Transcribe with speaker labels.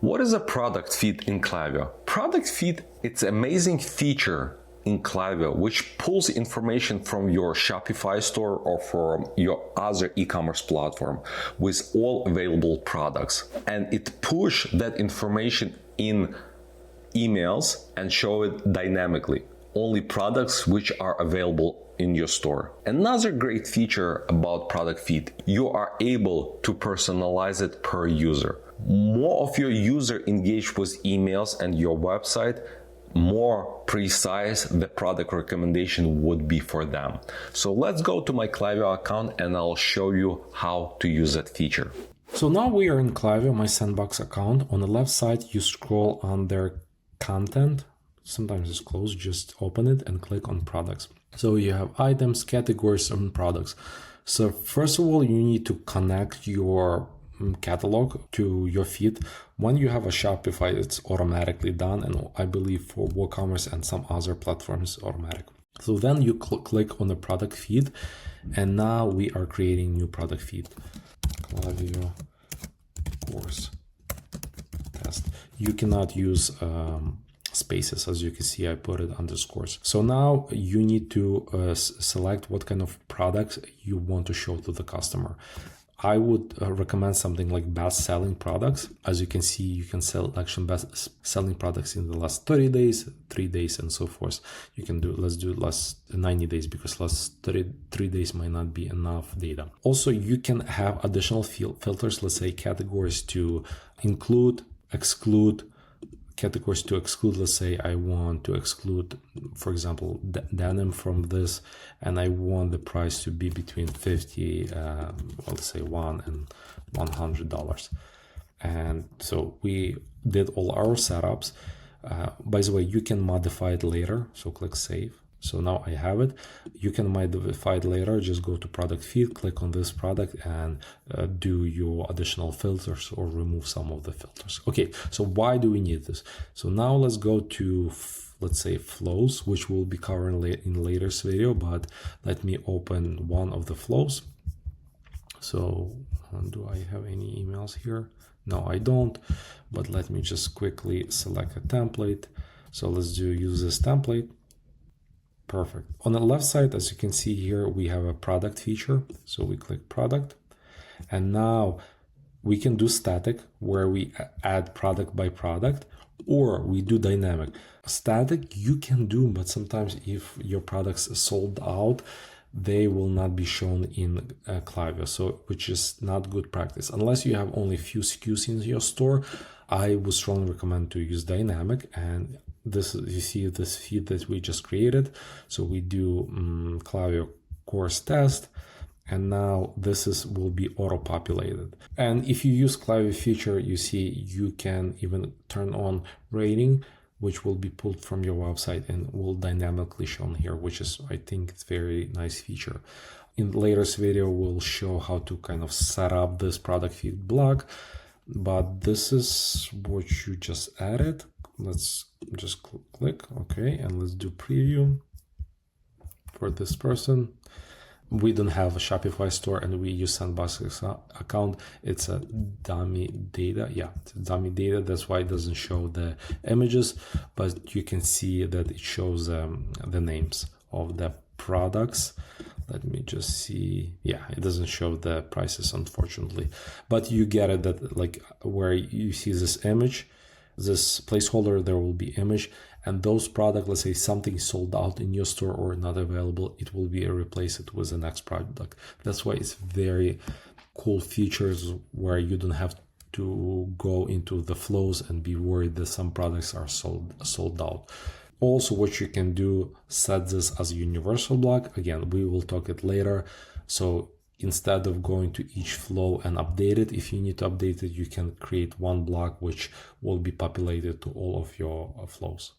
Speaker 1: What is a product feed in Klaviyo? Product feed, it's an amazing feature in Klaviyo which pulls information from your Shopify store or from your other e-commerce platform with all available products, and it push that information in emails and show it dynamically, only products which are available in your store. Another great feature about product feed, you are able to personalize it per user. More of your user engage with emails and your website, more precise the product recommendation would be for them. So let's go to my Klaviyo account and I'll show you how to use that feature.
Speaker 2: So now we are in Klaviyo, my sandbox account. On the left side, you scroll under content. Sometimes it's closed, just open it and click on products. So you have items, categories, and products. So first of all, you need to connect your catalog to your feed. When you have a Shopify, it's automatically done, and I believe for WooCommerce and some other platforms, automatic. So then you click on the product feed, and now we are creating new product feed. Klaviyo course test. You cannot use spaces, as you can see. I put it underscores. So now you need to select what kind of products you want to show to the customer. I would recommend something like best selling products. As you can see, you can selection best selling products in the last 30 days, 3 days, and so forth. You can do, let's do last 90 days because last 33 days might not be enough data. Also, you can have additional filters, let's say categories to include, exclude, categories to exclude. Let's say I want to exclude, for example, denim from this, and I want the price to be between 50, let's say $1 and $100. And so we did all our setups. By the way, you can modify it later. So click save. So now I have it. You can modify it later. Just go to product feed, click on this product, and do your additional filters or remove some of the filters. Okay, so why do we need this? So now let's go to, let's say, flows, which we'll be covering in later video, but let me open one of the flows. So do I have any emails here? No, I don't, but let me just quickly select a template. So let's use this template. Perfect. On the left side, as you can see here, we have a product feature. So we click product, and now we can do static where we add product by product, or we do dynamic. Static you can do, but sometimes if your products are sold out, they will not be shown in Klaviyo, so which is not good practice. Unless you have only few SKUs in your store, I would strongly recommend to use dynamic. And this, you see this feed that we just created. So we do Klaviyo course test, and now this will be auto-populated. And if you use Klaviyo feature, you see you can even turn on rating, which will be pulled from your website and will dynamically shown here, which is, I think, it's very nice feature. In the latest video, we'll show how to kind of set up this product feed block, but this is what you just added. Let's just click OK, and let's do preview for this person. We don't have a Shopify store and we use Sandbox account. It's a dummy data. Yeah, it's dummy data. That's why it doesn't show the images, but you can see that it shows the names of the products. Let me just see. Yeah, it doesn't show the prices, unfortunately, but you get it that like where you see this image, this placeholder, there will be image, and those products, let's say something sold out in your store or not available, it will be replaced with the next product. That's why it's very cool features where you don't have to go into the flows and be worried that some products are sold out. Also, what you can do, set this as a universal block. Again, we will talk it later. So instead of going to each flow and update it, if you need to update it, you can create one block which will be populated to all of your flows.